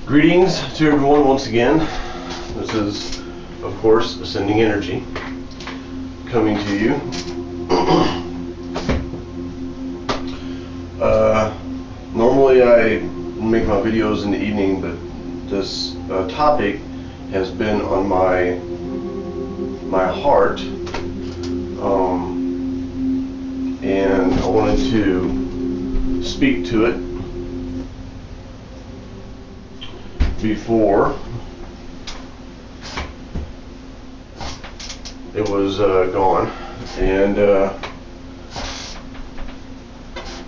Greetings to everyone once again. This is, of course, Ascending Energy coming to you. Normally I make my videos in the evening, but this topic has been on my heart, and I wanted to speak to it before it was gone, and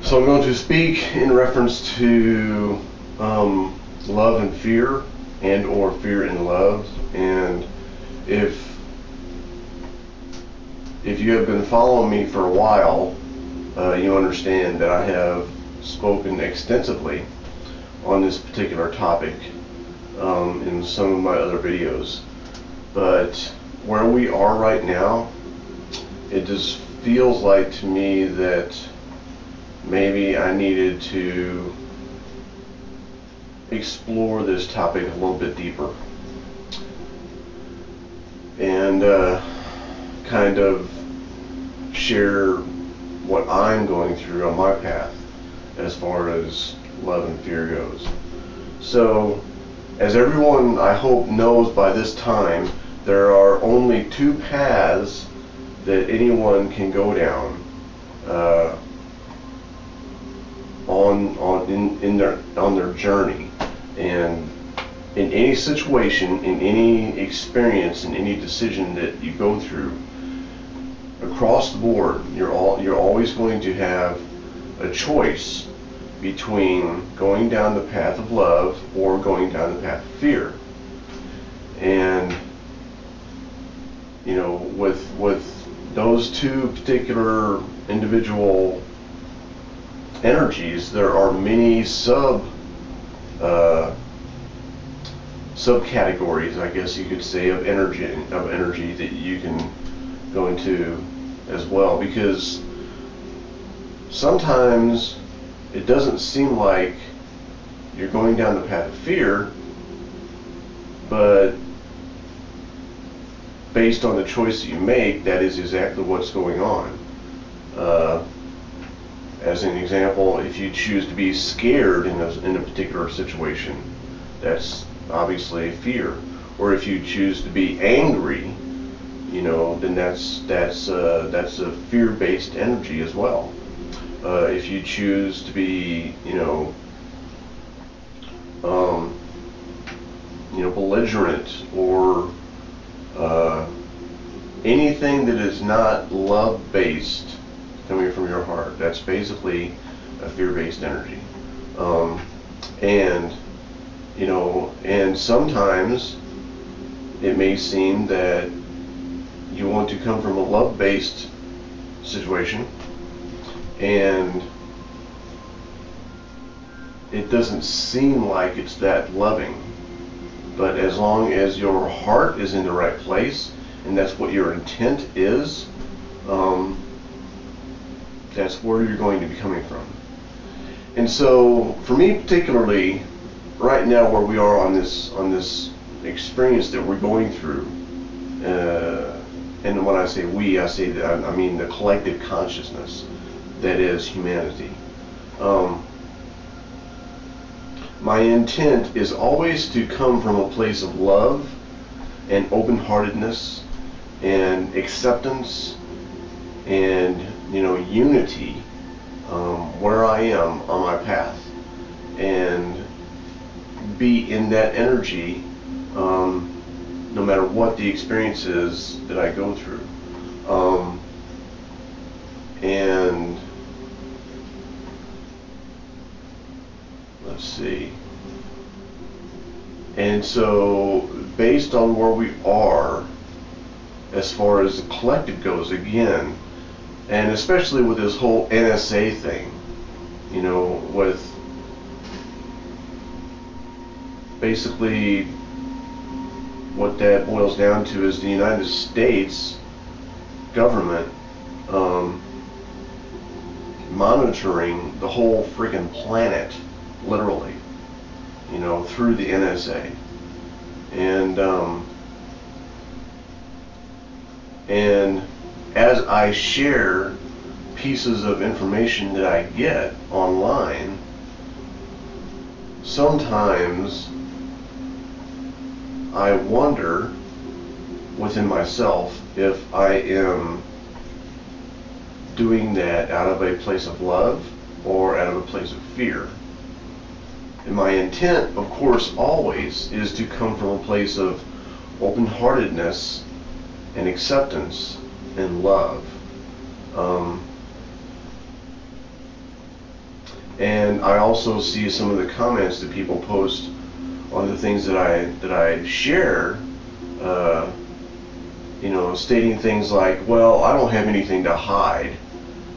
so I'm going to speak in reference to love and fear, and or fear and love. And if you have been following me for a while, you understand that I have spoken extensively on this particular topic in some of my other videos. But where we are right now, it just feels like to me that maybe I needed to explore this topic a little bit deeper and kind of share what I'm going through on my path as far as love and fear goes. So, as everyone I hope knows by this time, there are only two paths that anyone can go down on their journey. And in any situation, in any experience, in any decision that you go through, across the board, you're always going to have a choice between going down the path of love or going down the path of fear. And you know, with those two particular individual energies, there are many subcategories, I guess you could say, of energy that you can go into as well, because sometimes it doesn't seem like you're going down the path of fear, but based on the choice that you make, that is exactly what's going on. As an example, if you choose to be scared in a particular situation, that's obviously fear. Or if you choose to be angry, you know, then that's a fear-based energy as well. If you choose to be, belligerent or anything that is not love-based coming from your heart, that's basically a fear-based energy. And sometimes it may seem that you want to come from a love-based situation, and it doesn't seem like it's that loving. But as long as your heart is in the right place, and that's what your intent is, that's where you're going to be coming from. And so, for me particularly, right now where we are on this experience that we're going through, and when I say we, I mean the collective consciousness that is humanity. My intent is always to come from a place of love and open-heartedness and acceptance and unity where I am on my path, and be in that energy no matter what the experience is that I go through. And let's see. And so, based on where we are, as far as the collective goes, again, and especially with this whole NSA thing, with basically what that boils down to is the United States government monitoring the whole freaking planet, literally. you know, through the NSA. And as I share pieces of information that I get online, sometimes I wonder within myself if I am doing that out of a place of love or out of a place of fear. And my intent, of course, always is to come from a place of open-heartedness and acceptance and love. And I also see some of the comments that people post on the things that I share, you know, stating things like, well, I don't have anything to hide,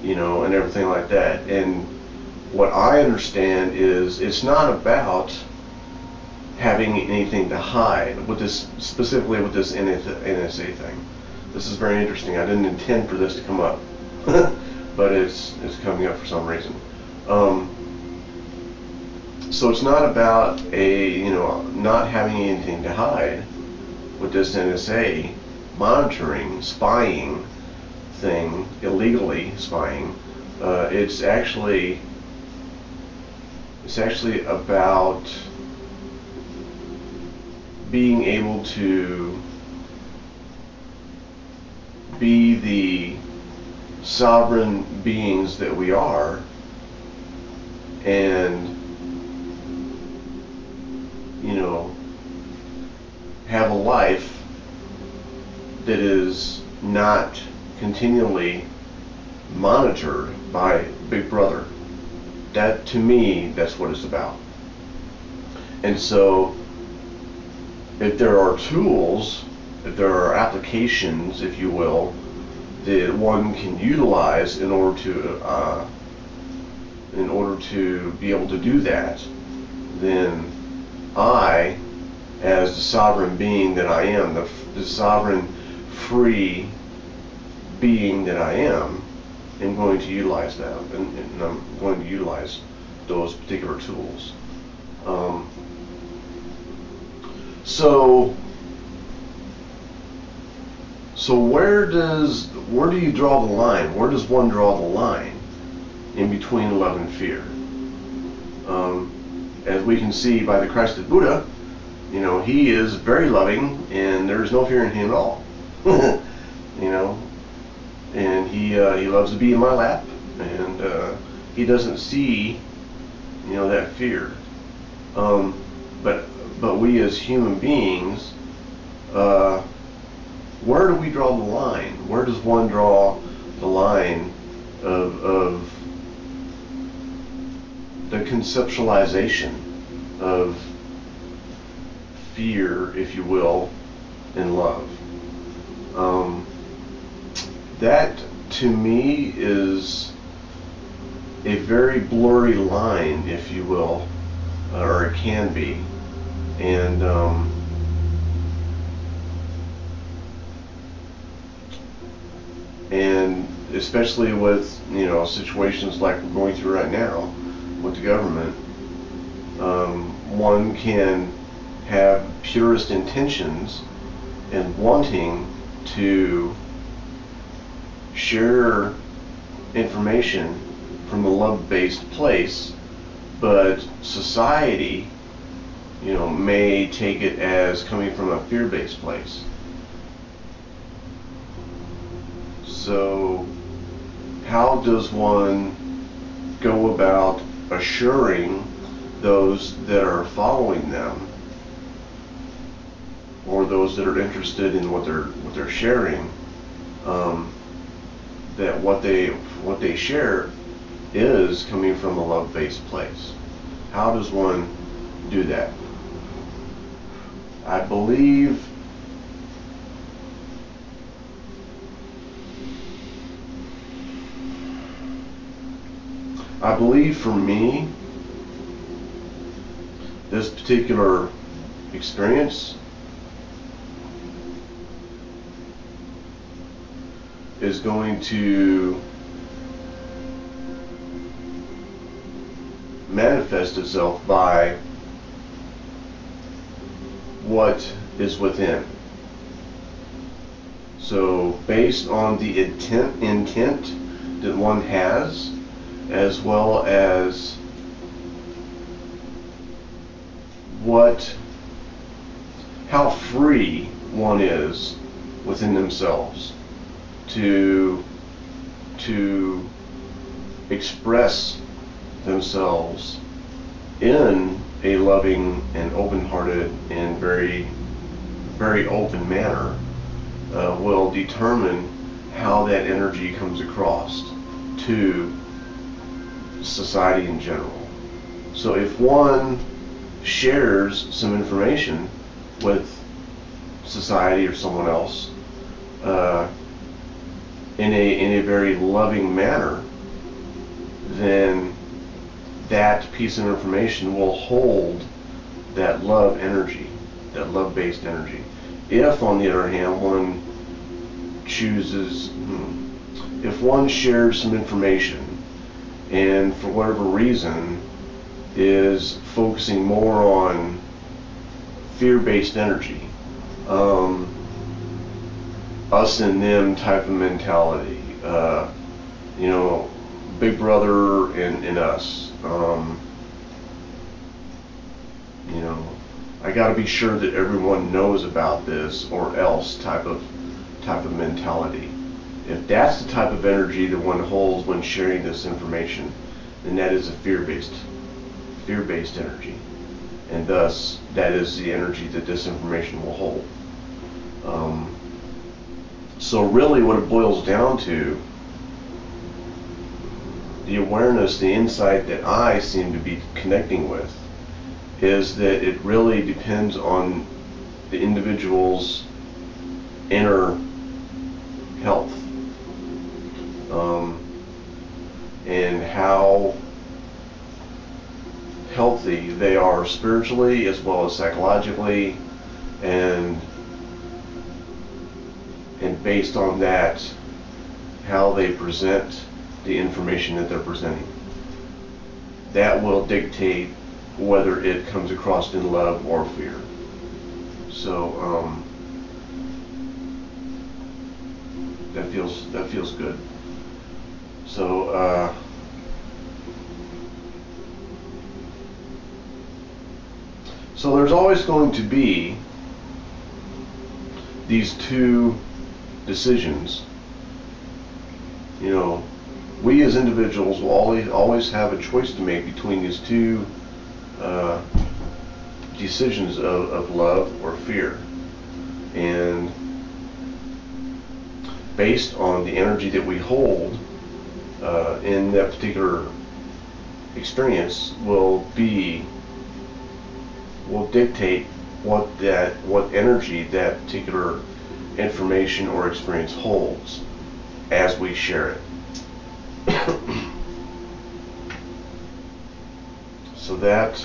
you know, and everything like that. And what I understand is it's not about having anything to hide with this, specifically with this NSA thing. This is very interesting. I didn't intend for this to come up, but it's coming up for some reason. So it's not about not having anything to hide with this NSA monitoring, spying thing, illegally spying. It's actually about being able to be the sovereign beings that we are, and have a life that is not continually monitored by Big Brother. That, to me, that's what it's about. And so if there are tools, if there are applications, if you will, that one can utilize in order to be able to do that, then I, as the sovereign being that I am, the sovereign free being that I am going to utilize that, and I'm going to utilize those particular tools. So where do you draw the line? Where does one draw the line in between love and fear? As we can see by the Christed Buddha, he is very loving, and there is no fear in him at all. And he loves to be in my lap, and he doesn't see, that fear. But we as human beings, where do we draw the line? Where does one draw the line of the conceptualization of fear, if you will, and love? That, to me, is a very blurry line, if you will, or it can be. And especially with situations like we're going through right now with the government, one can have purest intentions and wanting to share information from a love-based place, but society may take it as coming from a fear-based place. So how does one go about assuring those that are following them, or those that are interested in what they're sharing, that what they share is coming from a love-based place? How does one do that? I believe for me, this particular experience is going to manifest itself by what is within. So based on the intent that one has, as well as how free one is within themselves to express themselves in a loving and open-hearted and very, very open manner, will determine how that energy comes across to society in general. So if one shares some information with society or someone else in a very loving manner, then that piece of information will hold that love energy, that love-based energy. If, on the other hand, one chooses, if one shares some information and for whatever reason is focusing more on fear-based energy, us and them type of mentality, you know, big brother and us, you know, I got to be sure that everyone knows about this or else type of mentality. If that's the type of energy that one holds when sharing this information, then that is a fear-based energy, and thus that is the energy that this information will hold. So really what it boils down to, the awareness, the insight that I seem to be connecting with, is that it really depends on the individual's inner health, and how healthy they are spiritually as well as psychologically, and based on that, how they present the information that they're presenting. That will dictate whether it comes across in love or fear. So that feels good. So so there's always going to be these two decisions. You know, we as individuals will always have a choice to make between these two decisions of love or fear, and based on the energy that we hold in that particular experience will dictate what energy that particular information or experience holds as we share it. So that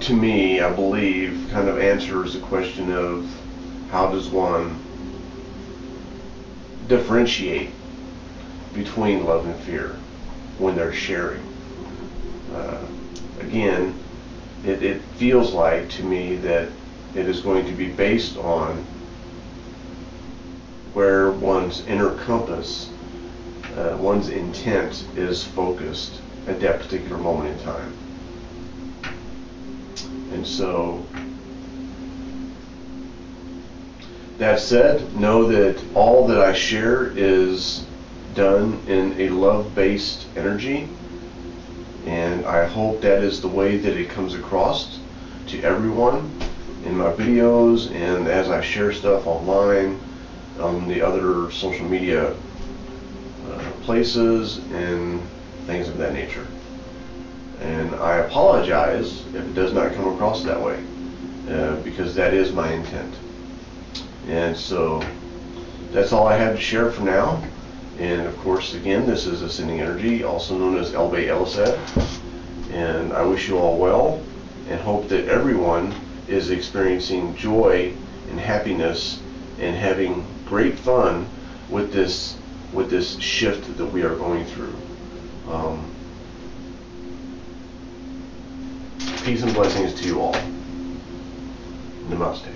to me, I believe, kind of answers the question of how does one differentiate between love and fear when they're sharing. Again, it feels like to me that it is going to be based on where one's inner compass, one's intent is focused at that particular moment in time. And so, that said, know that all that I share is done in a love-based energy, and I hope that is the way that it comes across to everyone in my videos and as I share stuff online on the other social media places and things of that nature. And I apologize if it does not come across that way, because that is my intent. And so that's all I have to share for now. And of course, again, this is Ascending Energy, also known as Elbe Elisad. And I wish you all well and hope that everyone is experiencing joy and happiness and having great fun with this shift that we are going through. Peace and blessings to you all. Namaste.